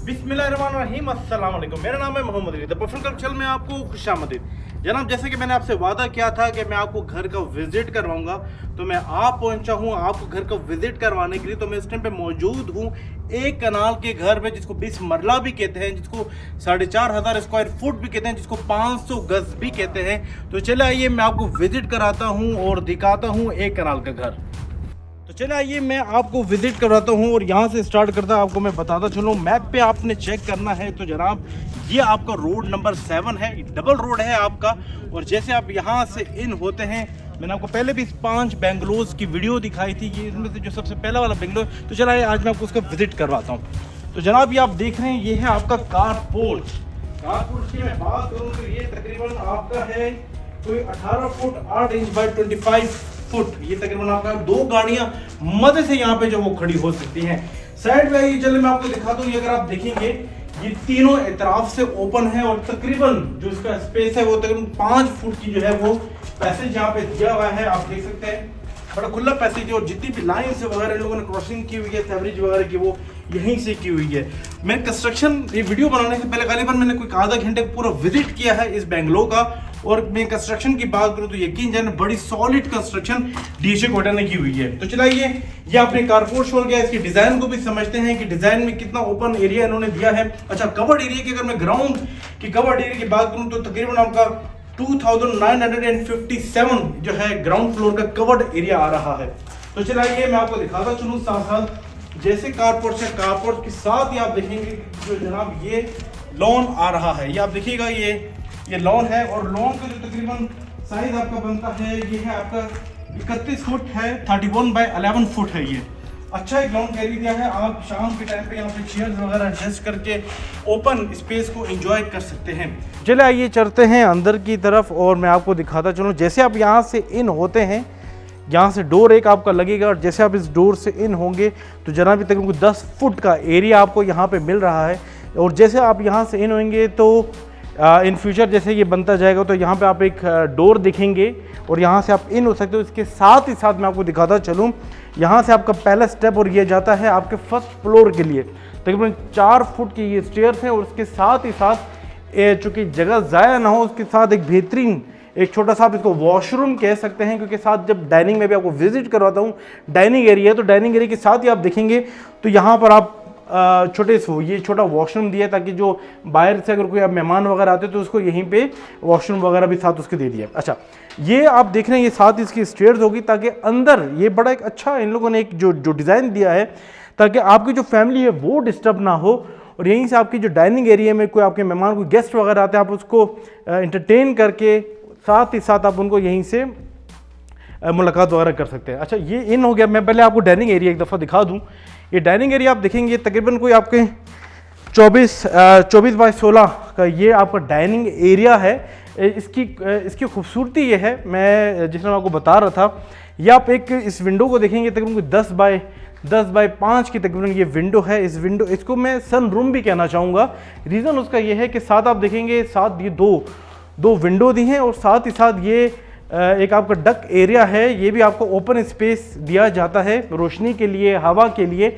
बिस्मिल्लाहिर्रहमानिर्रहीम, अस्सलाम वालेकुम। मेरा नाम है Mohammad Ali. The personal culture में आपको खुशामदीद। जनाब, जैसे कि मैंने आपसे वादा किया था कि मैं आपको घर का विजिट करवाऊंगा, तो मैं आप पहुंचा हूं आपको घर का विजिट करवाने के लिए। तो मैं इस टाइम पे मौजूद हूं एक कनाल के घर में, जिसको 20 मरला भी कहते हैं, जिसको 4500 स्क्वायर फुट भी कहते हैं, जिसको 500 गज भी कहते हैं। तो चले आइए मैं आपको विजिट कराता हूँ और दिखाता हूँ एक कनाल का घर। तो चले आइए मैं आपको विजिट करवाता हूँ और यहाँ से स्टार्ट करता आपको मैं बताता चलूँ। मैप पे आपने चेक करना है तो जनाब ये आपका रोड नंबर 7 है, डबल रोड है आपका। और जैसे आप यहाँ से इन होते हैं, मैंने आपको पहले भी 5 बेंगलोज की वीडियो दिखाई थी, ये इसमें से जो सबसे पहला वाला बेंगलोर। तो चला आज मैं आपको उसका विजिट करवाता हूँ। तो जनाब ये आप देख रहे हैं, ये है आपका कार पोर्च। कार पोर्च की मैं बात करूँ तो ये तकरीबन आपका है कोई 18 फुट 8 इंच बाय 25 फुट। ये तकरीबन आपका 2 गाड़ियां मजे से यहाँ पे जो वो खड़ी हो सकती हैं। साइड में ये चले मैं आपको दिखाता हूँ। अगर आप देखेंगे ये तीनों एतराफ से ओपन है और तकरीबन जो इसका स्पेस है वो तकरीबन 5 फुट की जो है वो पैसेज यहाँ पे दिया हुआ है। आप देख सकते हैं बड़ा खुला पैसेज है और जितनी भी लाइन से वगैरह इन लोगों ने क्रॉसिंग की हुई है, एवरेज वगैरह की, वो यहीं से की हुई है। मैं कंस्ट्रक्शन ये वीडियो बनाने से पहले गालिबन मैंने कोई आधा घंटे पूरा विजिट किया है इस बेंगलोर का। और मैं कंस्ट्रक्शन की बात करूं तो यकीन जाने बड़ी सॉलिड कंस्ट्रक्शन डीएचए कोटा ने की हुई है। तो चलाइए ये आपने कारपोर्ट हो गया, इसकी डिजाइन को भी समझते हैं कि डिजाइन में कितना ओपन एरिया इन्होंने दिया है। अच्छा, कवर्ड एरिया की अगर मैं ग्राउंड की कवर्ड एरिया की बात करूं तो तकरीबन आपका 2957 जो है ग्राउंड फ्लोर का कवर्ड एरिया आ रहा है। तो चलाइए मैं आपको दिखाता चलूँ साथ साथ। जैसे कारपोर्ट है, कारपोर्ट के साथ ही आप देखेंगे जो जनाब ये लॉन आ रहा है, ये आप देखिएगा ये लॉन है। और लॉन का जो तकरीबन साइज आपका बनता है ये है आपका 31 फुट है, 31 बाय 11 फुट है। ये अच्छा एक लॉन कैरी दिया है। आप शाम के टाइम पे यहाँ पे चेयर्स वगैरह एडजस्ट करके ओपन स्पेस को एंजॉय कर सकते हैं। चले आइए चलते हैं अंदर की तरफ और मैं आपको दिखाता चलूँ। जैसे आप यहाँ से इन होते हैं, यहाँ से डोर एक आपका लगेगा और जैसे आप इस डोर से इन होंगे तो जनाब तकरीबन 10 फुट का एरिया आपको यहाँ पे मिल रहा है। और जैसे आप यहाँ से इन होंगे तो इन फ्यूचर जैसे ये बनता जाएगा तो यहाँ पे आप एक डोर दिखेंगे और यहाँ से आप इन हो सकते हो। इसके साथ ही साथ मैं आपको दिखाता चलूँ, यहाँ से आपका पहला स्टेप और ये जाता है आपके फर्स्ट फ्लोर के लिए। तकरीबन 4 फुट की ये स्टेयर्स हैं और उसके साथ ही साथ चूँकि जगह ज़ाया ना हो, उसके साथ एक बेहतरीन एक छोटा सा आप इसको वॉशरूम कह सकते हैं, क्योंकि साथ जब डाइनिंग में भी आपको विजिट करवाता हूँ, डाइनिंग एरिया है, तो डाइनिंग एरिया के साथ ही आप देखेंगे तो यहाँ पर आप छोटे से ये छोटा वॉशरूम दिया ताकि जो बाहर से अगर कोई आप मेहमान वगैरह आते तो उसको यहीं पे वॉशरूम वगैरह भी साथ उसके दे दिया। अच्छा, ये आप देख रहे हैं ये साथ इसकी स्टेयर्स होगी ताकि अंदर ये बड़ा एक अच्छा इन लोगों ने एक जो डिज़ाइन दिया है ताकि आपकी जो फैमिली है वो डिस्टर्ब ना हो। और यहीं से आपकी जो डाइनिंग एरिया में कोई आपके मेहमान कोई गेस्ट वगैरह आते हैं, आप उसको एंटरटेन करके साथ ही साथ आप उनको यहीं से मुलाकात वगैरह कर सकते हैं। अच्छा, ये इन हो गया। मैं पहले आपको डाइनिंग एरिया एक दफ़ा दिखा दूँ। ये डाइनिंग एरिया आप देखेंगे तकरीबन कोई आपके 24 बाय 16 का ये आपका डाइनिंग एरिया है। इसकी खूबसूरती ये है, मैं जिस तरह आपको बता रहा था, ये आप एक इस विंडो को देखेंगे तकरीबन 10 बाय 5 की तकरीबन ये विंडो है। इस विंडो इसको मैं सन रूम भी कहना चाहूँगा। रीज़न उसका ये है कि साथ आप देखेंगे साथ ये दो विंडो दी हैं और साथ ही साथ ये एक आपका डक एरिया है। ये भी आपको ओपन स्पेस दिया जाता है रोशनी के लिए, हवा के लिए।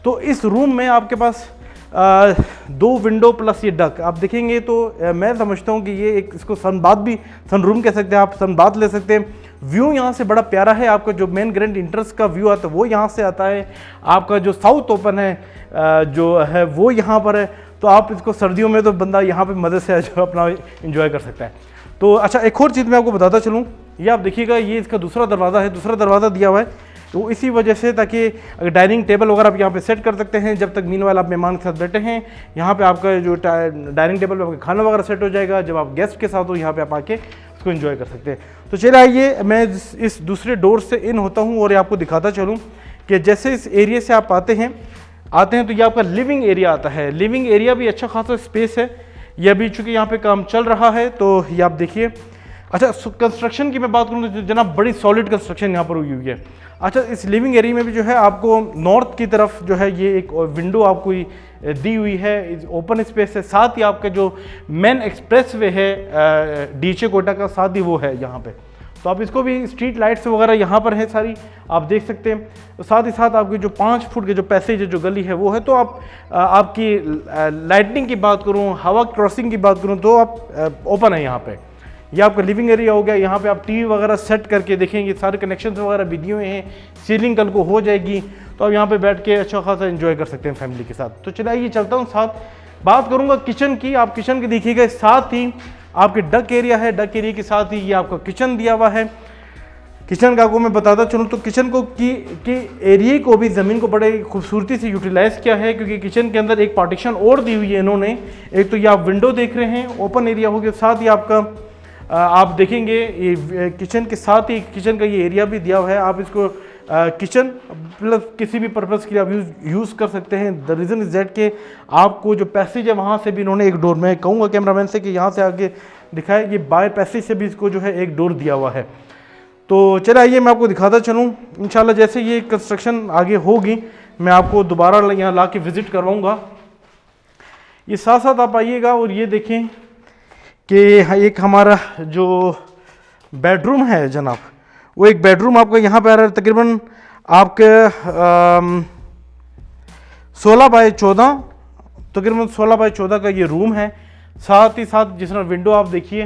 तो इस रूम में आपके पास 2 विंडो प्लस ये डक आप देखेंगे तो मैं समझता हूँ कि ये एक इसको सन रूम कह सकते हैं, आप सन बात ले सकते हैं। व्यू यहाँ से बड़ा प्यारा है। आपका जो मेन ग्रैंड इंट्रेंस का व्यू आता है वो यहाँ से आता है। आपका जो साउथ ओपन है जो है वो यहाँ पर है। तो आप इसको सर्दियों में तो बंदा यहाँ पे मज़े से जो अपना एंजॉय कर सकता है। तो अच्छा, एक और चीज़ मैं आपको बताता चलूँ, ये आप देखिएगा ये इसका दूसरा दरवाज़ा है, दूसरा दरवाज़ा दिया हुआ है तो इसी वजह से ताकि अगर डाइनिंग टेबल वगैरह आप यहाँ पे सेट कर सकते हैं। जब तक मीनवाइल आप मेहमान के साथ बैठे हैं, यहाँ पे आपका जो डाइनिंग टेबल पे आपका खाना वगैरह सेट हो जाएगा। जब आप गेस्ट के साथ हो यहाँ पे आप आके उसको एंजॉय कर सकते हैं। तो चलिए आइए मैं इस दूसरे डोर से इन होता हूँ और आपको दिखाता चलूँ कि जैसे इस एरिया से आप आते हैं तो ये आपका लिविंग एरिया आता है। लिविंग एरिया भी अच्छा खासा स्पेस है। ये अभी चूँकि यहाँ पे काम चल रहा है तो ये आप देखिए। अच्छा, कंस्ट्रक्शन की मैं बात करूँ तो जनाब बड़ी सॉलिड कंस्ट्रक्शन यहाँ पर हुई हुई है। अच्छा, इस लिविंग एरिया में भी जो है आपको नॉर्थ की तरफ जो है ये एक विंडो आपको दी हुई है, ओपन स्पेस है। साथ ही आपका जो मेन एक्सप्रेस वे है डीएचए कोटा का, साथ ही वो है यहाँ पे। तो आप इसको भी स्ट्रीट लाइट्स वगैरह यहाँ पर है सारी, आप देख सकते हैं। तो साथ ही साथ आपके जो 5 फुट के जो पैसेज है, जो गली है वो है। तो आप आपकी लाइटनिंग की बात करूँ, हवा क्रॉसिंग की बात करूँ तो आप ओपन है यहाँ पे। ये आपका लिविंग एरिया हो गया। यहाँ पे आप टीवी वगैरह सेट करके देखेंगे, सारे कनेक्शन वगैरह भी दिए हुए हैं, सीलिंग कल को हो जाएगी तो आप यहाँ पे बैठ के अच्छा खासा एंजॉय कर सकते हैं फैमिली के साथ। तो चलिए ये चलता हूँ, साथ बात करूँगा किचन की। आप किचन की देखिएगा, साथ ही आपके डक एरिया है, डक एरिया के साथ ही ये आपका किचन दिया हुआ है। किचन का आपको मैं बताता चलूँ तो किचन को की एरिया को भी ज़मीन को बड़े खूबसूरती से यूटिलाइज़ किया है, क्योंकि किचन के अंदर एक पार्टीशन और दी हुई है इन्होंने। एक तो ये आप विंडो देख रहे हैं, ओपन एरिया हो गया, साथ ही आपका आप देखेंगे ये किचन के साथ ही किचन का ये एरिया भी दिया हुआ है। आप इसको किचन प्लस किसी भी पर्पज़ के लिए आप यूज़ कर सकते हैं। द रीज़न इज़ दैट के आपको जो पैसेज है वहाँ से भी इन्होंने एक डोर, मैं कहूँगा कैमरामैन से कि यहाँ से आगे दिखाए, ये बाय पैसेज से भी इसको जो है एक डोर दिया हुआ है। तो चलिए आइए मैं आपको दिखाता चलूँ। इंशाल्लाह जैसे ये कंस्ट्रक्शन आगे होगी मैं आपको दोबारा यहाँ ला के विज़िट करवाऊँगा। ये साथ साथ आप आइएगा और ये देखें कि एक हमारा जो बेडरूम है जनाब, वो एक बेडरूम आपका यहाँ पे आ रहा है तकरीबन आपके 16 बाय 14, तकरीबन 16 बाय 14 का ये रूम है। साथ ही साथ जिस तरह विंडो आप देखिए,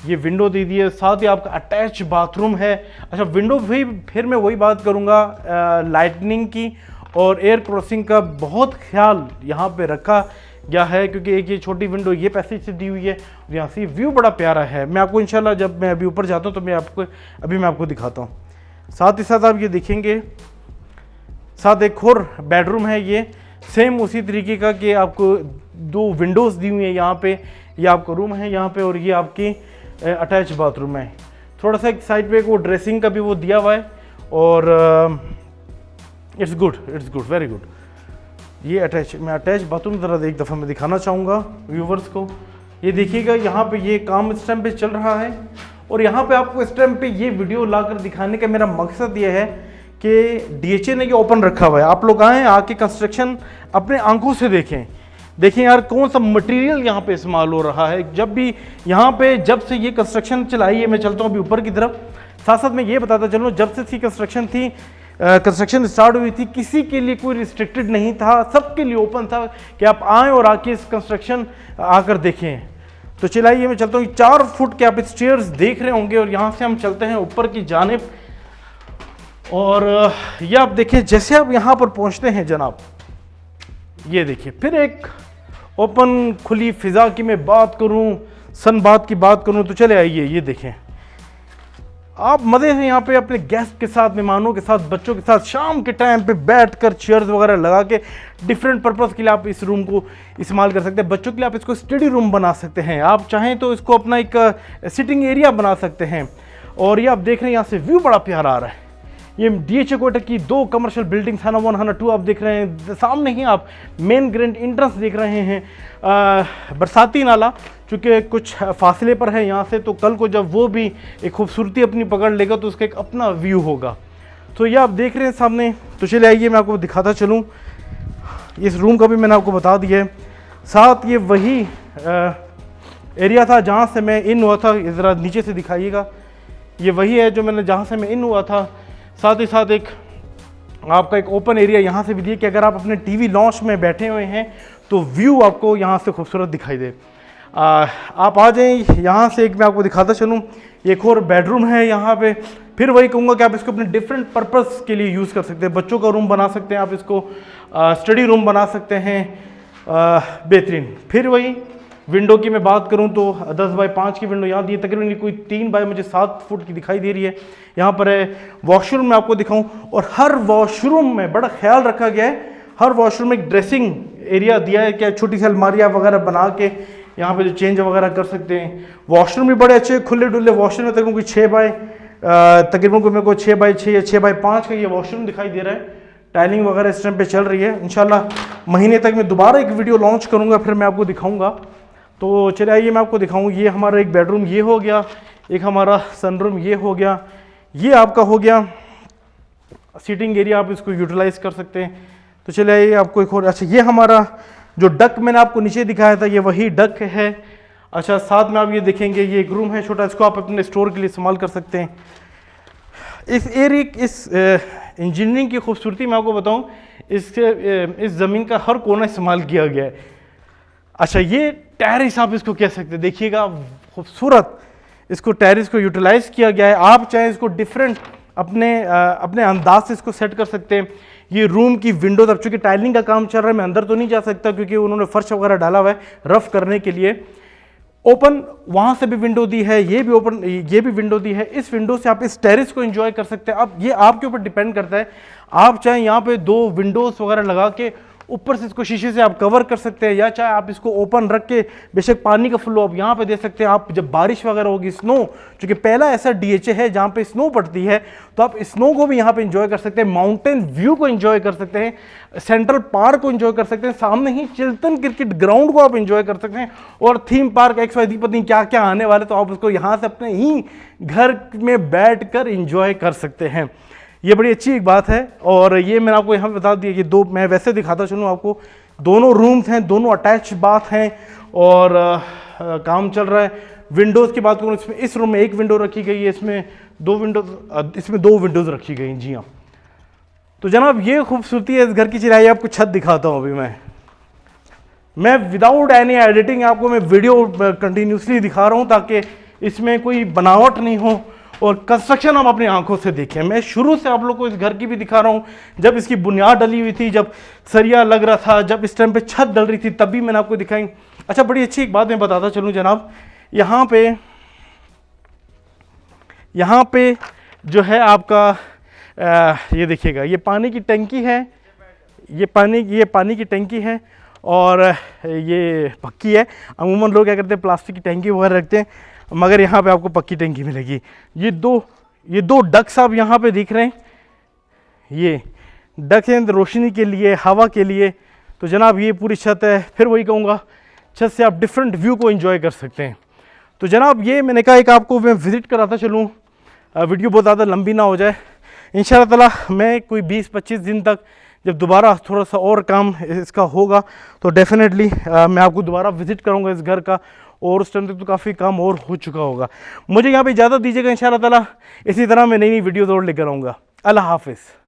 ये विंडो दे दी है, साथ ही आपका अटैच बाथरूम है। अच्छा, विंडो भी फिर मैं वही बात करूँगा, लाइटनिंग की और एयर क्रॉसिंग का बहुत ख्याल यहाँ पे रखा गया है, क्योंकि एक ये छोटी विंडो ये पैसेज से दी हुई है, यहाँ से व्यू बड़ा प्यारा है। मैं आपको इंशाल्लाह जब मैं अभी ऊपर जाता हूँ तो मैं आपको दिखाता हूँ। साथ ही साथ आप ये देखेंगे, साथ एक और बेडरूम है, ये सेम उसी तरीके का कि आपको 2 विंडोज़ दी हुई है यहाँ पे। ये आपका रूम है यहाँ पे और ये आपकी अटैच बाथरूम है। थोड़ा सा एक साइड पे वो ड्रेसिंग का भी वो दिया हुआ है और इट्स गुड वेरी गुड। ये मैं अटैच बाथरूम ज़रा एक दफ़ा मैं दिखाना चाहूँगा व्यूवर्स को। ये देखिएगा यहाँ पे ये काम इस टाइम पे चल रहा है और यहाँ पे आपको इस टाइम पे ये वीडियो लाकर दिखाने का मेरा मकसद ये है कि DHA ने ये ओपन रखा हुआ है। आप लोग आएँ, आके कंस्ट्रक्शन अपने आंखों से देखें यार कौन सा मटेरियल यहाँ पे इस्तेमाल हो रहा है। जब से ये कंस्ट्रक्शन चलाई है, मैं चलता हूँ अभी ऊपर की तरफ, साथ साथ मैं ये बताता चलूँ, जब से इसकी कंस्ट्रक्शन स्टार्ट हुई थी, किसी के लिए कोई रिस्ट्रिक्टेड नहीं था, सबके लिए ओपन था कि आप आएँ और आके इस कंस्ट्रक्शन आकर देखें। तो चलाइए मैं चलता हूँ। 4 फुट के आप स्टेयर्स देख रहे होंगे और यहाँ से हम चलते हैं ऊपर की जानिब। और ये आप देखें, जैसे आप यहाँ पर पहुँचते हैं जनाब, ये देखिए फिर एक ओपन खुली फिज़ा की मैं बात करूँ, सन बात की बात करूँ तो चले आइए, ये देखें आप मज़े से यहाँ पे अपने गेस्ट के साथ, मेहमानों के साथ, बच्चों के साथ शाम के टाइम पे बैठकर चेयर्स वगैरह लगा के डिफरेंट पर्पस के लिए आप इस रूम को इस्तेमाल कर सकते हैं। बच्चों के लिए आप इसको स्टडी रूम बना सकते हैं, आप चाहें तो इसको अपना एक सिटिंग एरिया बना सकते हैं। और ये आप देख रहे हैं यहाँ से व्यू बड़ा प्यारा आ रहा है। ये DHA कोटक की 2 कमर्शियल बिल्डिंग्स, हना 1 हना 2 आप देख रहे हैं। सामने ही आप मेन ग्रैंड एंट्रेंस देख रहे हैं। बरसाती नाला चूँकि कुछ फासले पर है यहाँ से, तो कल को जब वो भी एक खूबसूरती अपनी पकड़ लेगा तो उसका एक अपना व्यू होगा। तो ये आप देख रहे हैं सामने। तो चलिए आइए मैं आपको दिखाता चलूँ। इस रूम का भी मैंने आपको बता दिया है। साथ ये वही एरिया था जहाँ से मैं इन हुआ था, ज़रा नीचे से दिखाइएगा। ये वही है जो मैंने जहाँ से मैं इन हुआ था। साथ ही साथ एक आपका एक ओपन एरिया यहाँ से भी दिया कि अगर आप अपने टीवी लॉन्च में बैठे हुए हैं तो व्यू आपको यहाँ से खूबसूरत दिखाई दे। आप आ जाएं यहाँ से। एक मैं आपको दिखाता चलूँ, एक और बेडरूम है यहाँ पे। फिर वही कहूँगा कि आप इसको अपने डिफरेंट पर्पस के लिए यूज़ कर सकते हैं। बच्चों का रूम बना सकते हैं, आप इसको स्टडी रूम बना सकते हैं, बेहतरीन। फिर वही विंडो की मैं बात करूं तो 10 बाय 5 की विंडो यहाँ दी है, तकरीबन कोई 3 बाय मुझे 7 फुट की दिखाई दे रही है। यहाँ पर है वॉशरूम, मैं आपको दिखाऊं। और हर वॉशरूम में बड़ा ख्याल रखा गया है, हर वॉशरूम में एक ड्रेसिंग एरिया दिया है, क्या छोटी सी अलमारियाँ वगैरह बना के यहाँ पे जो चेंज वगैरह कर सकते हैं। वॉशरूम भी बड़े अच्छे खुले डुले वॉशरूम में, तकरीबन कोई 6 बाय तकरीबन को मेरे को 6 बाय 6 या 6 बाय 5 का ये वॉशरूम दिखाई दे रहा है। टाइलिंग वगैरह इस टाइम पे चल रही है। इंशाल्लाह महीने तक मैं दोबारा एक वीडियो लॉन्च करूँगा, फिर मैं आपको दिखाऊँगा। तो चलिए आइए मैं आपको दिखाऊँ। ये हमारा एक बेडरूम ये हो गया, एक हमारा सनरूम ये हो गया, ये आपका हो गया सीटिंग एरिया, आप इसको यूटिलाइज़ कर सकते हैं। तो चलिए आइए आपको एक और, अच्छा ये हमारा जो डक मैंने आपको नीचे दिखाया था, ये वही डक है। अच्छा, साथ में आप ये देखेंगे ये एक रूम है छोटा, इसको आप अपने स्टोर के लिए इस्तेमाल कर सकते हैं। इस एरिया, इस इंजीनियरिंग की खूबसूरती मैं आपको बताऊं, इस ज़मीन का हर कोना इस्तेमाल किया गया है। अच्छा, ये टेरेस आप इसको कह सकते हैं, देखिएगा खूबसूरत इसको टेरेस को यूटिलाइज किया गया है। आप चाहे इसको डिफरेंट अपने अंदाज से इसको सेट कर सकते हैं। ये रूम की विंडोज, अब चूंकि टाइलिंग का काम चल रहा है, मैं अंदर तो नहीं जा सकता क्योंकि उन्होंने फर्श वगैरह डाला हुआ है रफ करने के लिए। ओपन वहां से भी विंडो दी है, ये भी ओपन, ये भी विंडो दी है। इस विंडो से आप इस टेरेस को एंजॉय कर सकते हैं। अब ये आपके ऊपर डिपेंड करता है, आप चाहे यहाँ पे 2 विंडोज वगैरह लगा के ऊपर से इसको शीशे से आप कवर कर सकते हैं, या चाहे आप इसको ओपन रख के बेशक पानी का फ्लो आप यहाँ पे दे सकते हैं। आप जब बारिश वगैरह होगी, स्नो, क्योंकि पहला ऐसा डीएचए है जहाँ पे स्नो पड़ती है, तो आप स्नो को भी यहाँ पे एंजॉय कर सकते हैं, माउंटेन व्यू को एंजॉय कर सकते हैं, सेंट्रल पार्क को एंजॉय कर सकते हैं, सामने ही चिल्टन क्रिकेट ग्राउंड को आप एंजॉय कर सकते हैं, और थीम पार्क XYZ पता नहीं क्या क्या आने वाले, तो आप उसको यहाँ से अपने ही घर में बैठ कर इंजॉय कर सकते हैं। ये बड़ी अच्छी एक बात है। और ये मैंने आपको यहाँ बता दिया कि 2, मैं वैसे दिखाता चलूँ आपको, दोनों रूम्स हैं, दोनों अटैच बाथ हैं, और काम चल रहा है। विंडोज़ की बात करूँ, इसमें इस रूम में 1 विंडो रखी गई है, इसमें 2 विंडोज़ रखी गई, जी हाँ। तो जनाब ये खूबसूरती है इस घर की। चलिए आपको छत दिखाता हूँ। अभी मैं विदाउट एनी एडिटिंग आपको मैं वीडियो कंटिन्यूसली दिखा रहा हूँ, ताकि इसमें कोई बनावट नहीं हो और कंस्ट्रक्शन हम अपनी आंखों से देखें। मैं शुरू से आप लोग को इस घर की भी दिखा रहा हूँ, जब इसकी बुनियाद डली हुई थी, जब सरिया लग रहा था, जब इस टाइम पे छत डल रही थी, तब भी मैंने आपको दिखाई। अच्छा, बड़ी अच्छी एक बात मैं बताता चलूँ जनाब, यहाँ पे जो है आपका ये देखिएगा, ये पानी की टंकी है, ये पानी की टंकी है, और ये पक्की है। अमूमन लोग क्या करते हैं, प्लास्टिक की टंकी वगैरह रखते हैं, मगर यहाँ पे आपको पक्की टंकी मिलेगी। ये दो डक्स आप यहाँ पे दिख रहे हैं, ये डक्स हैं रोशनी के लिए, हवा के लिए। तो जनाब ये पूरी छत है। फिर वही कहूँगा, छत से आप डिफरेंट व्यू को एंजॉय कर सकते हैं। तो जनाब ये मैंने कहा एक आपको मैं विज़िट कराता चलूँ, वीडियो बहुत ज़्यादा लंबी ना हो जाए। इंशाअल्लाह ताला मैं कोई 20-25 दिन तक, जब दोबारा थोड़ा सा और काम इसका होगा, तो डेफिनेटली मैं आपको दोबारा विज़िट करूँगा इस घर का, और उस टाइम तक तो काफ़ी काम और हो चुका होगा। मुझे यहाँ पे इजाज़त दीजिएगा। इंशाअल्लाह ताला इसी तरह मैं नई वीडियोज़ और लेकर आऊँगा। अल्लाह हाफ़िज़।